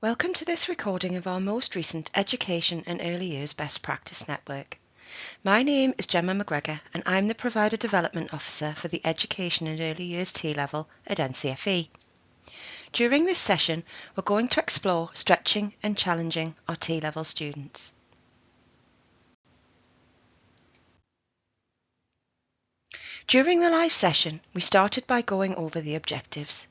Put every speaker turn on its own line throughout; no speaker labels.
Welcome to this recording of our most recent Education and Early Years Best Practice Network. My name is Gemma McGregor and I'm the Provider Development Officer for the Education and Early Years T-Level at NCFE. During this session, we're going to explore stretching and challenging our T-Level students. During the live session, we started by going over the objectives.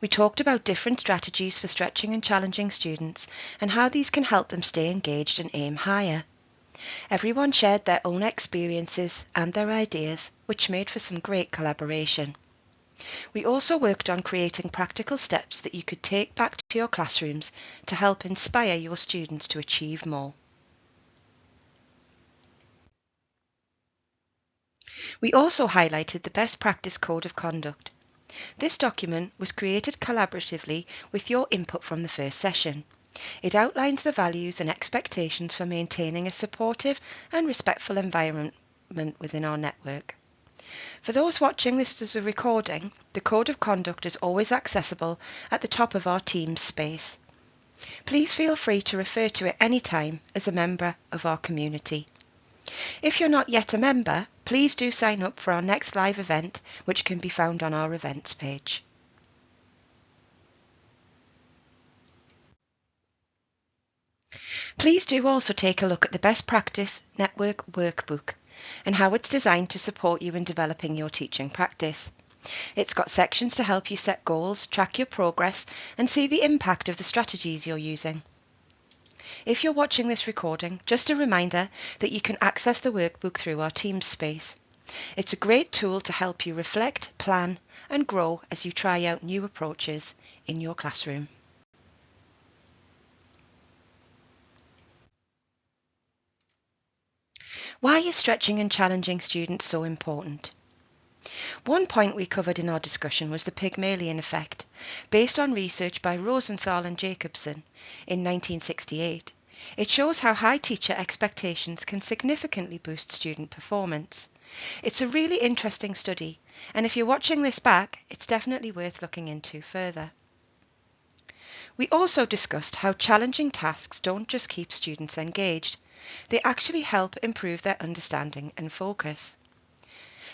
We talked about different strategies for stretching and challenging students and how these can help them stay engaged and aim higher. Everyone shared their own experiences and their ideas, which made for some great collaboration. We also worked on creating practical steps that you could take back to your classrooms to help inspire your students to achieve more. We also highlighted the Best Practice Code of Conduct. This document was created collaboratively with your input from the first session. It outlines the values and expectations for maintaining a supportive and respectful environment within our network. For those watching this as a recording, the Code of Conduct is always accessible at the top of our Teams space. Please feel free to refer to it any time as a member of our community. If you're not yet a member, please do sign up for our next live event, which can be found on our events page. Please do also take a look at the Best Practice Network Workbook and how it's designed to support you in developing your teaching practice. It's got sections to help you set goals, track your progress, and see the impact of the strategies you're using. If you're watching this recording, just a reminder that you can access the workbook through our Teams space. It's a great tool to help you reflect, plan, and grow as you try out new approaches in your classroom. Why is stretching and challenging students so important? One point we covered in our discussion was the Pygmalion effect, based on research by Rosenthal and Jacobson in 1968. It shows how high teacher expectations can significantly boost student performance. It's a really interesting study, and if you're watching this back, it's definitely worth looking into further. We also discussed how challenging tasks don't just keep students engaged, they actually help improve their understanding and focus.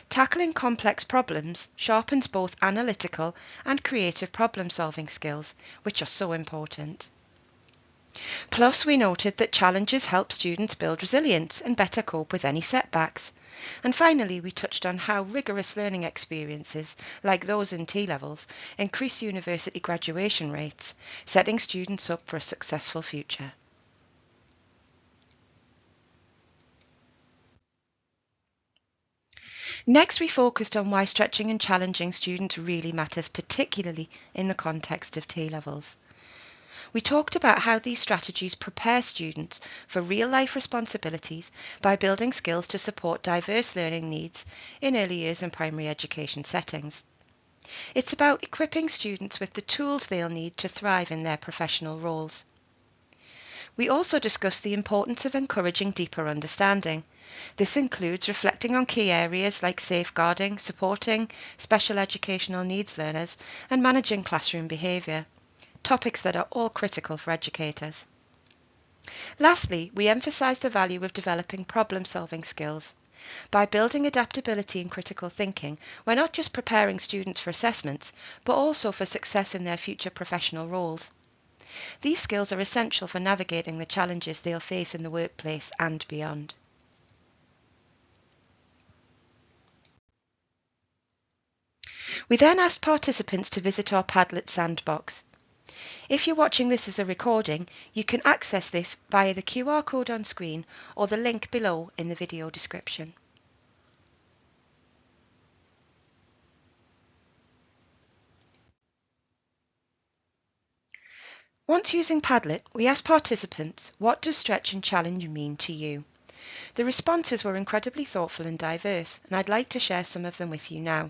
Tackling complex problems sharpens both analytical and creative problem-solving skills, which are so important. Plus, we noted that challenges help students build resilience and better cope with any setbacks. And finally, we touched on how rigorous learning experiences, like those in T-levels, increase university graduation rates, setting students up for a successful future. Next, we focused on why stretching and challenging students really matters, particularly in the context of T-levels. We talked about how these strategies prepare students for real-life responsibilities by building skills to support diverse learning needs in early years and primary education settings. It's about equipping students with the tools they'll need to thrive in their professional roles. We also discussed the importance of encouraging deeper understanding. This includes reflecting on key areas like safeguarding, supporting special educational needs learners, and managing classroom behaviour, topics that are all critical for educators. Lastly, we emphasised the value of developing problem-solving skills. By building adaptability and critical thinking, we're not just preparing students for assessments, but also for success in their future professional roles. These skills are essential for navigating the challenges they'll face in the workplace and beyond. We then asked participants to visit our Padlet sandbox. If you're watching this as a recording, you can access this via the QR code on screen or the link below in the video description. Once using Padlet, we asked participants, what does stretch and challenge mean to you? The responses were incredibly thoughtful and diverse, and I'd like to share some of them with you now.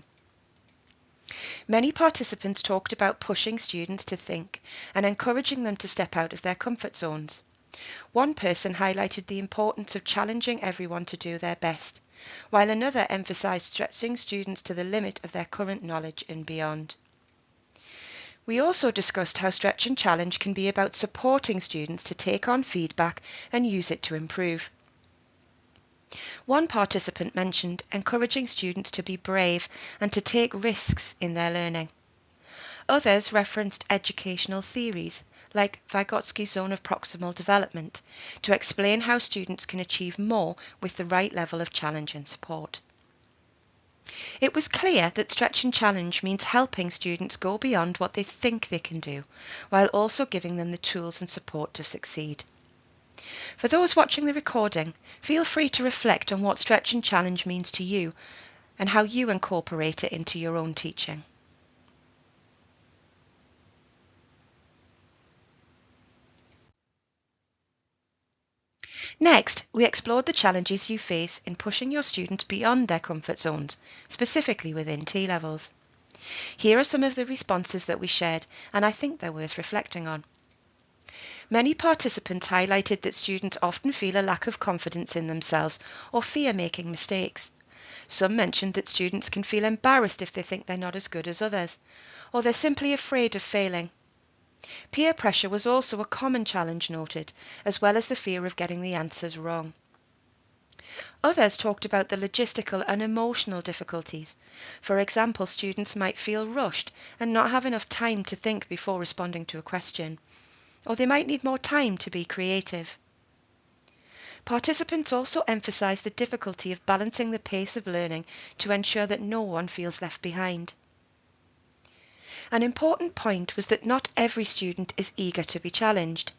Many participants talked about pushing students to think and encouraging them to step out of their comfort zones. One person highlighted the importance of challenging everyone to do their best, while another emphasised stretching students to the limit of their current knowledge and beyond. We also discussed how Stretch and Challenge can be about supporting students to take on feedback and use it to improve. One participant mentioned encouraging students to be brave and to take risks in their learning. Others referenced educational theories, like Vygotsky's zone of proximal development, to explain how students can achieve more with the right level of challenge and support. It was clear that Stretch and Challenge means helping students go beyond what they think they can do, while also giving them the tools and support to succeed. For those watching the recording, feel free to reflect on what Stretch and Challenge means to you and how you incorporate it into your own teaching. Next, we explored the challenges you face in pushing your students beyond their comfort zones, specifically within T-levels. Here are some of the responses that we shared, and I think they're worth reflecting on. Many participants highlighted that students often feel a lack of confidence in themselves or fear making mistakes. Some mentioned that students can feel embarrassed if they think they're not as good as others, or they're simply afraid of failing. Peer pressure was also a common challenge noted, as well as the fear of getting the answers wrong. Others talked about the logistical and emotional difficulties. For example, students might feel rushed and not have enough time to think before responding to a question, or they might need more time to be creative. Participants also emphasised the difficulty of balancing the pace of learning to ensure that no one feels left behind. An important point was that not every student is eager to be challenged.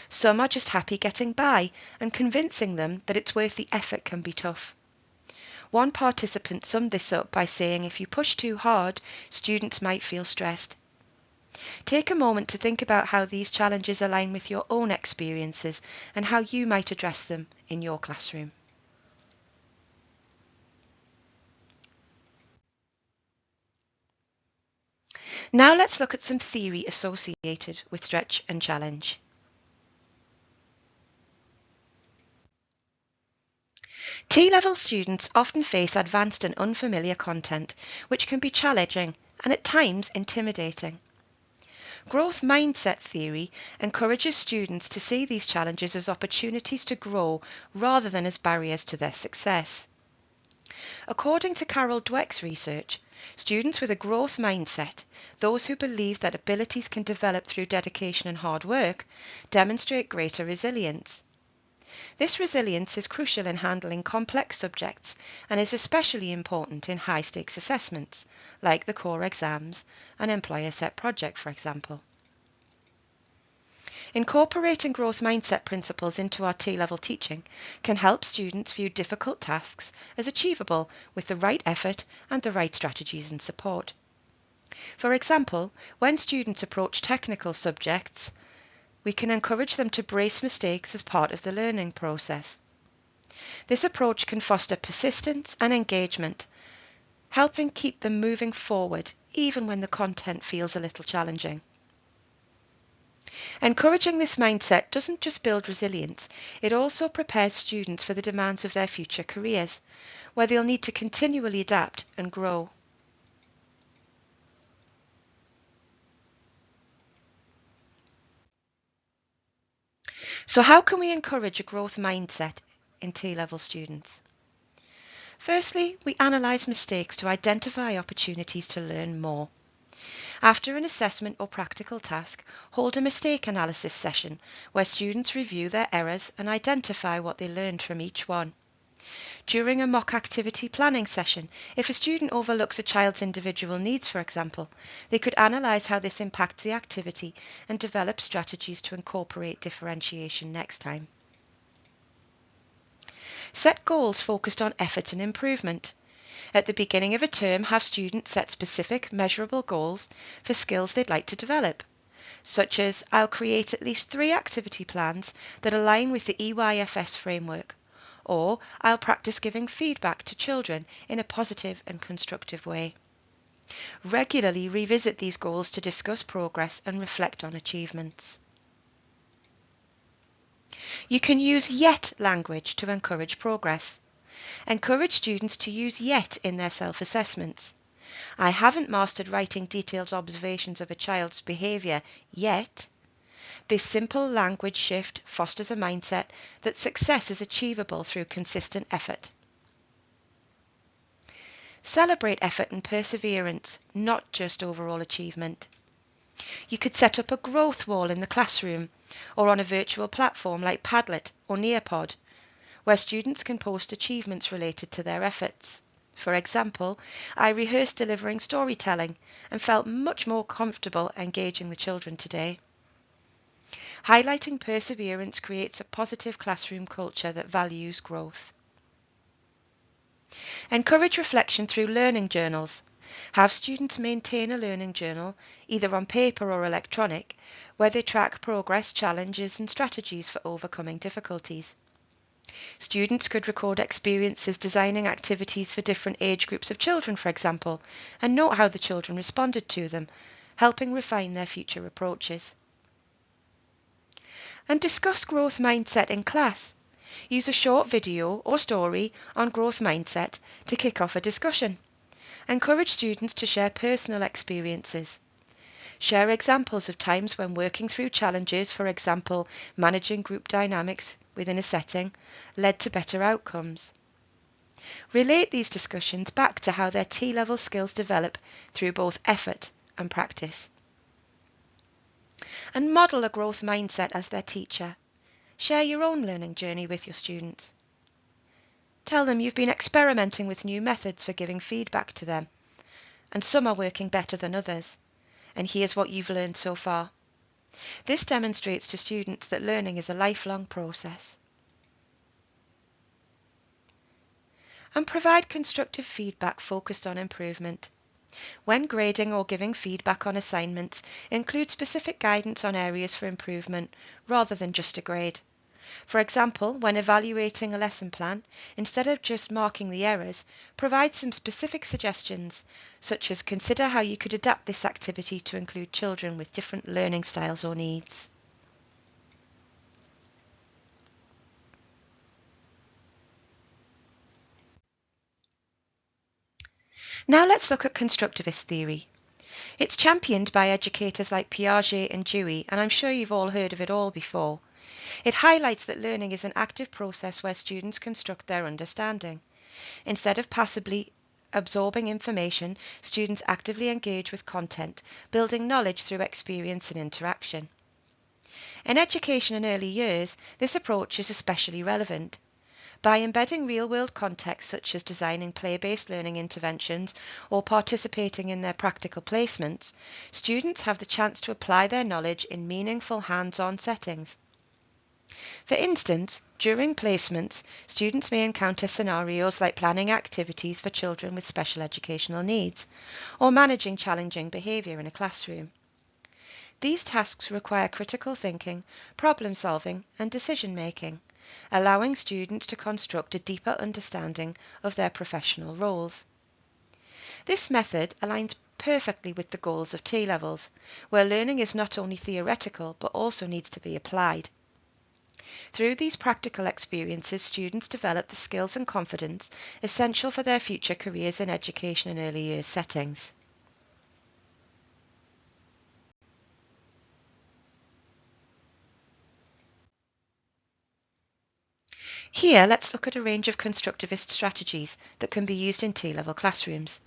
Some are just happy getting by, and convincing them that it's worth the effort can be tough. One participant summed this up by saying if you push too hard, students might feel stressed. Take a moment to think about how these challenges align with your own experiences and how you might address them in your classroom. Now let's look at some theory associated with Stretch and Challenge. T-level students often face advanced and unfamiliar content, which can be challenging and at times intimidating. Growth mindset theory encourages students to see these challenges as opportunities to grow rather than as barriers to their success. According to Carol Dweck's research, students with a growth mindset, those who believe that abilities can develop through dedication and hard work, demonstrate greater resilience. This resilience is crucial in handling complex subjects and is especially important in high-stakes assessments, like the core exams and employer-set project, for example. Incorporating growth mindset principles into our T-level teaching can help students view difficult tasks as achievable with the right effort and the right strategies and support. For example, when students approach technical subjects, we can encourage them to brace mistakes as part of the learning process. This approach can foster persistence and engagement, helping keep them moving forward even when the content feels a little challenging. Encouraging this mindset doesn't just build resilience, it also prepares students for the demands of their future careers, where they'll need to continually adapt and grow. So how can we encourage a growth mindset in T-level students? Firstly, we analyse mistakes to identify opportunities to learn more. After an assessment or practical task, hold a mistake analysis session where students review their errors and identify what they learned from each one. During a mock activity planning session, if a student overlooks a child's individual needs, for example, they could analyse how this impacts the activity and develop strategies to incorporate differentiation next time. Set goals focused on effort and improvement. At the beginning of a term, have students set specific, measurable goals for skills they'd like to develop, such as I'll create at least 3 activity plans that align with the EYFS framework, or I'll practice giving feedback to children in a positive and constructive way. Regularly revisit these goals to discuss progress and reflect on achievements. You can use yet language to encourage progress. Encourage students to use yet in their self-assessments. I haven't mastered writing detailed observations of a child's behaviour yet. This simple language shift fosters a mindset that success is achievable through consistent effort. Celebrate effort and perseverance, not just overall achievement. You could set up a growth wall in the classroom or on a virtual platform like Padlet or Nearpod, where students can post achievements related to their efforts. For example, I rehearsed delivering storytelling and felt much more comfortable engaging the children today. Highlighting perseverance creates a positive classroom culture that values growth. Encourage reflection through learning journals. Have students maintain a learning journal, either on paper or electronic, where they track progress, challenges and strategies for overcoming difficulties. Students could record experiences designing activities for different age groups of children, for example, and note how the children responded to them, helping refine their future approaches. And discuss growth mindset in class. Use a short video or story on growth mindset to kick off a discussion. Encourage students to share personal experiences. Share examples of times when working through challenges, for example, managing group dynamics within a setting, led to better outcomes. Relate these discussions back to how their T-level skills develop through both effort and practice. And model a growth mindset as their teacher. Share your own learning journey with your students. Tell them you've been experimenting with new methods for giving feedback to them, and some are working better than others, and here's what you've learned so far. This demonstrates to students that learning is a lifelong process. And provide constructive feedback focused on improvement. When grading or giving feedback on assignments, include specific guidance on areas for improvement rather than just a grade. For example, when evaluating a lesson plan, instead of just marking the errors, provide some specific suggestions, such as consider how you could adapt this activity to include children with different learning styles or needs. Now let's look at constructivist theory. It's championed by educators like Piaget and Dewey, and I'm sure you've all heard of it all before. It highlights that learning is an active process where students construct their understanding. Instead of passively absorbing information, students actively engage with content, building knowledge through experience and interaction. In education in early years, this approach is especially relevant. By embedding real-world context such as designing play-based learning interventions or participating in their practical placements, students have the chance to apply their knowledge in meaningful hands-on settings. For instance, during placements, students may encounter scenarios like planning activities for children with special educational needs, or managing challenging behaviour in a classroom. These tasks require critical thinking, problem solving and decision making, allowing students to construct a deeper understanding of their professional roles. This method aligns perfectly with the goals of T-levels, where learning is not only theoretical but also needs to be applied. Through these practical experiences, students develop the skills and confidence essential for their future careers in education and early years settings. Here, let's look at a range of constructivist strategies that can be used in T-level classrooms.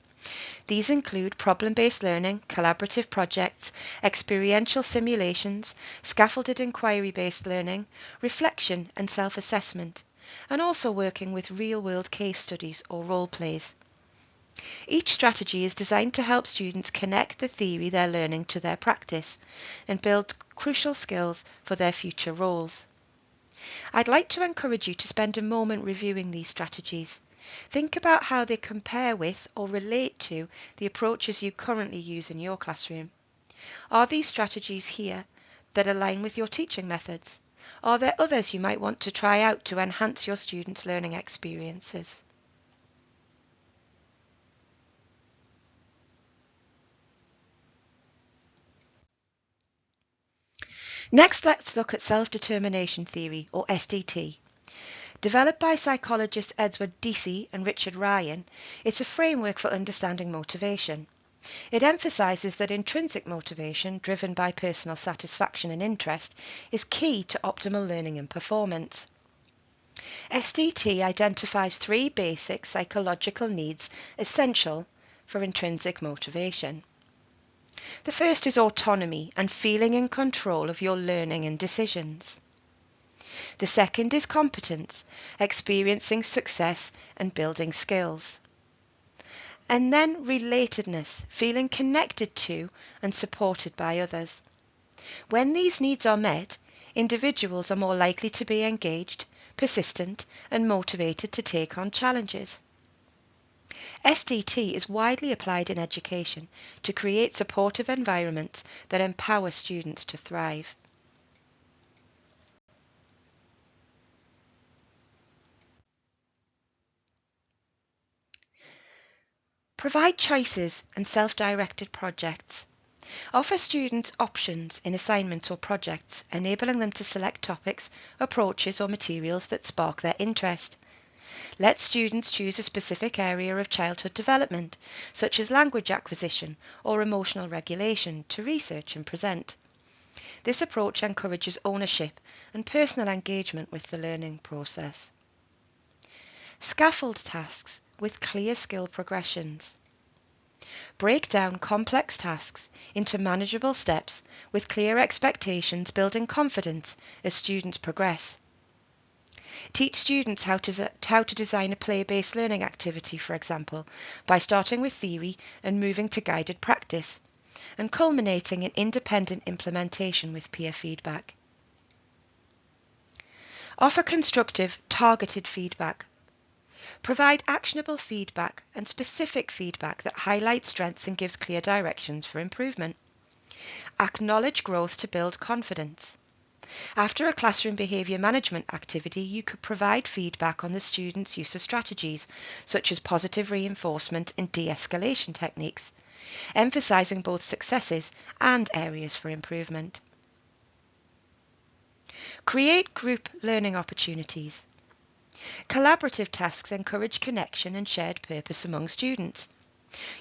These include problem-based learning, collaborative projects, experiential simulations, scaffolded inquiry-based learning, reflection and self-assessment, and also working with real-world case studies or role plays. Each strategy is designed to help students connect the theory they're learning to their practice and build crucial skills for their future roles. I'd like to encourage you to spend a moment reviewing these strategies. Think about how they compare with or relate to the approaches you currently use in your classroom. Are these strategies here that align with your teaching methods? Are there others you might want to try out to enhance your students' learning experiences? Next, let's look at self-determination theory, or SDT. Developed by psychologists Edward Deci and Richard Ryan, it's a framework for understanding motivation. It emphasises that intrinsic motivation, driven by personal satisfaction and interest, is key to optimal learning and performance. SDT identifies 3 basic psychological needs essential for intrinsic motivation. The first is autonomy and feeling in control of your learning and decisions. The second is competence, experiencing success and building skills. And then relatedness, feeling connected to and supported by others. When these needs are met, individuals are more likely to be engaged, persistent, and motivated to take on challenges. SDT is widely applied in education to create supportive environments that empower students to thrive. Provide choices and self-directed projects. Offer students options in assignments or projects, enabling them to select topics, approaches, or materials that spark their interest. Let students choose a specific area of childhood development, such as language acquisition or emotional regulation, to research and present. This approach encourages ownership and personal engagement with the learning process. Scaffold tasks with clear skill progressions. Break down complex tasks into manageable steps with clear expectations, building confidence as students progress. Teach students how to design a play-based learning activity, for example, by starting with theory and moving to guided practice, and culminating in independent implementation with peer feedback. Offer constructive, targeted feedback. Provide actionable feedback and specific feedback that highlights strengths and gives clear directions for improvement. Acknowledge growth to build confidence. After a classroom behaviour management activity, you could provide feedback on the students' use of strategies, such as positive reinforcement and de-escalation techniques, emphasising both successes and areas for improvement. Create group learning opportunities. Collaborative tasks encourage connection and shared purpose among students.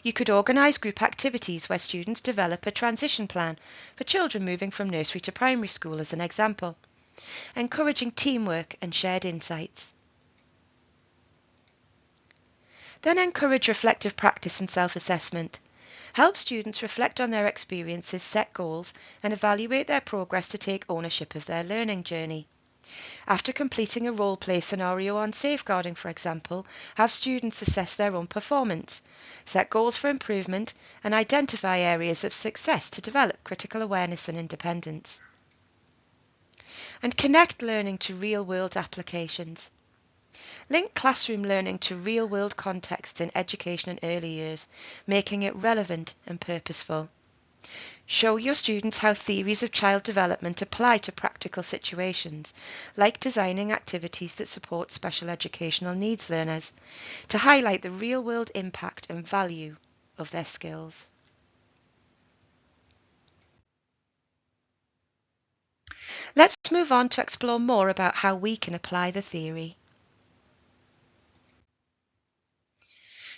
You could organise group activities where students develop a transition plan for children moving from nursery to primary school as an example, encouraging teamwork and shared insights. Then encourage reflective practice and self-assessment. Help students reflect on their experiences, set goals, and evaluate their progress to take ownership of their learning journey. After completing a role-play scenario on safeguarding, for example, have students assess their own performance, set goals for improvement, and identify areas of success to develop critical awareness and independence. And connect learning to real-world applications. Link classroom learning to real-world contexts in education in early years, making it relevant and purposeful. Show your students how theories of child development apply to practical situations, like designing activities that support special educational needs learners, to highlight the real-world impact and value of their skills. Let's move on to explore more about how we can apply the theory.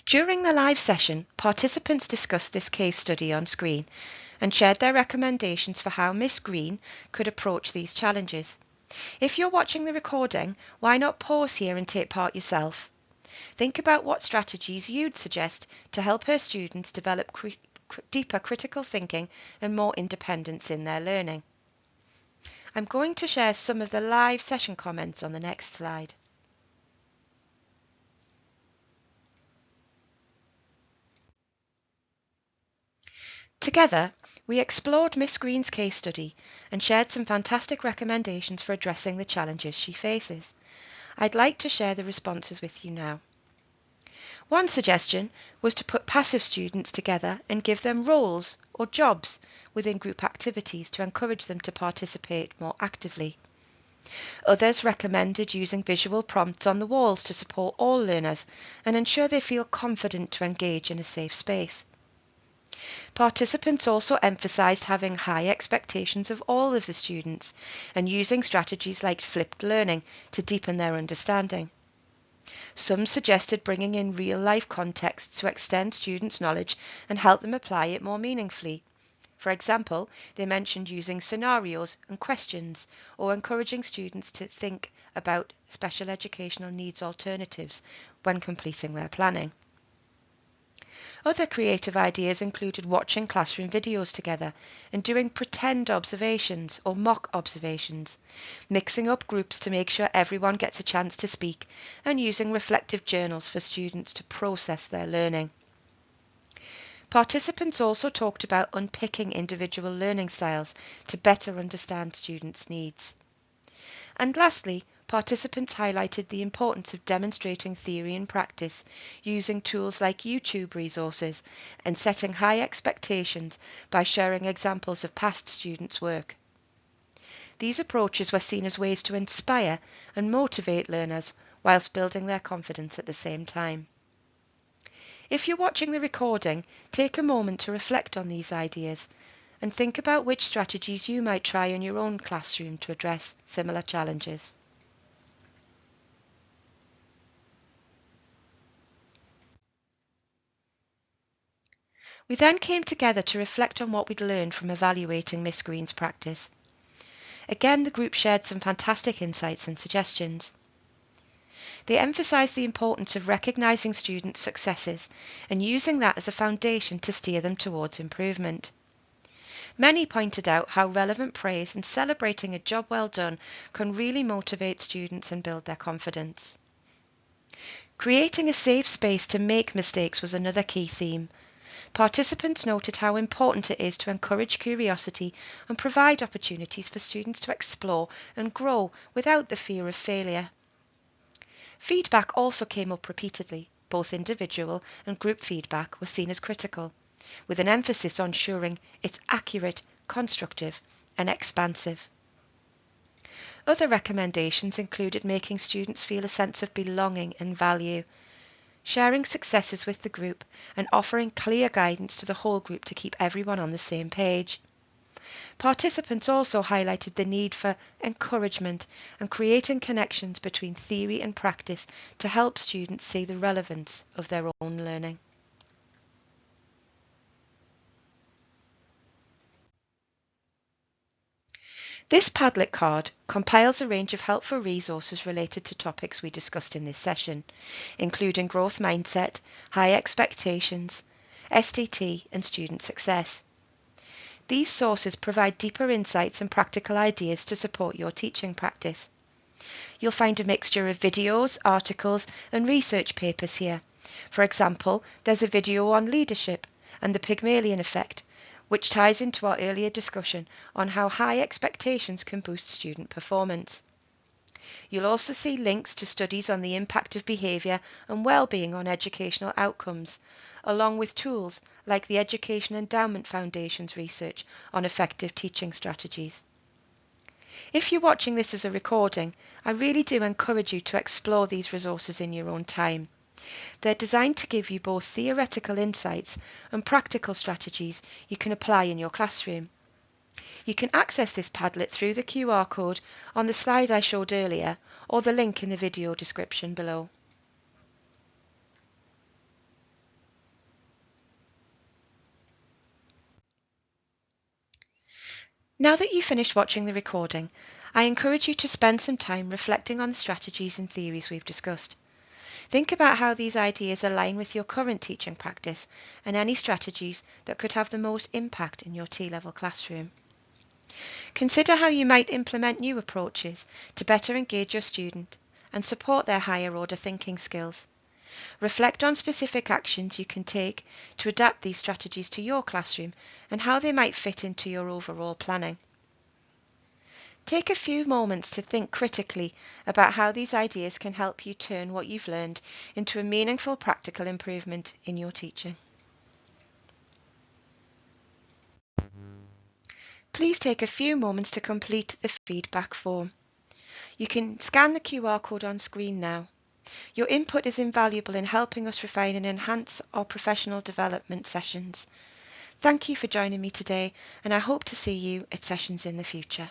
During the live session, participants discussed this case study on screen and shared their recommendations for how Miss Green could approach these challenges. If you're watching the recording, why not pause here and take part yourself? Think about what strategies you'd suggest to help her students develop deeper critical thinking and more independence in their learning. I'm going to share some of the live session comments on the next slide. Together, we explored Miss Green's case study and shared some fantastic recommendations for addressing the challenges she faces. I'd like to share the responses with you now. One suggestion was to put passive students together and give them roles or jobs within group activities to encourage them to participate more actively. Others recommended using visual prompts on the walls to support all learners and ensure they feel confident to engage in a safe space. Participants also emphasised having high expectations of all of the students and using strategies like flipped learning to deepen their understanding. Some suggested bringing in real-life context to extend students' knowledge and help them apply it more meaningfully. For example, they mentioned using scenarios and questions or encouraging students to think about special educational needs alternatives when completing their planning. Other creative ideas included watching classroom videos together and doing pretend observations or mock observations, mixing up groups to make sure everyone gets a chance to speak, and using reflective journals for students to process their learning. Participants also talked about unpicking individual learning styles to better understand students' needs. And lastly, participants highlighted the importance of demonstrating theory and practice, using tools like YouTube resources, and setting high expectations by sharing examples of past students' work. These approaches were seen as ways to inspire and motivate learners whilst building their confidence at the same time. If you're watching the recording, take a moment to reflect on these ideas and think about which strategies you might try in your own classroom to address similar challenges. We then came together to reflect on what we'd learned from evaluating Miss Green's practice. Again, the group shared some fantastic insights and suggestions. They emphasised the importance of recognising students' successes and using that as a foundation to steer them towards improvement. Many pointed out how relevant praise and celebrating a job well done can really motivate students and build their confidence. Creating a safe space to make mistakes was another key theme. Participants noted how important it is to encourage curiosity and provide opportunities for students to explore and grow without the fear of failure. Feedback also came up repeatedly. Both individual and group feedback was seen as critical, with an emphasis on ensuring it's accurate, constructive, and expansive. Other recommendations included making students feel a sense of belonging and value, sharing successes with the group, and offering clear guidance to the whole group to keep everyone on the same page. Participants also highlighted the need for encouragement and creating connections between theory and practice to help students see the relevance of their own learning. This Padlet card compiles a range of helpful resources related to topics we discussed in this session, including growth mindset, high expectations, SDT, and student success. These sources provide deeper insights and practical ideas to support your teaching practice. You'll find a mixture of videos, articles, and research papers here. For example, there's a video on leadership and the Pygmalion effect, which ties into our earlier discussion on how high expectations can boost student performance. You'll also see links to studies on the impact of behaviour and well-being on educational outcomes, along with tools like the Education Endowment Foundation's research on effective teaching strategies. If you're watching this as a recording, I really do encourage you to explore these resources in your own time. They're designed to give you both theoretical insights and practical strategies you can apply in your classroom. You can access this Padlet through the QR code on the slide I showed earlier or the link in the video description below. Now that you've finished watching the recording, I encourage you to spend some time reflecting on the strategies and theories we've discussed. Think about how these ideas align with your current teaching practice and any strategies that could have the most impact in your T-level classroom. Consider how you might implement new approaches to better engage your student and support their higher order thinking skills. Reflect on specific actions you can take to adapt these strategies to your classroom and how they might fit into your overall planning. Take a few moments to think critically about how these ideas can help you turn what you've learned into a meaningful practical improvement in your teaching. Please take a few moments to complete the feedback form. You can scan the QR code on screen now. Your input is invaluable in helping us refine and enhance our professional development sessions. Thank you for joining me today, and I hope to see you at sessions in the future.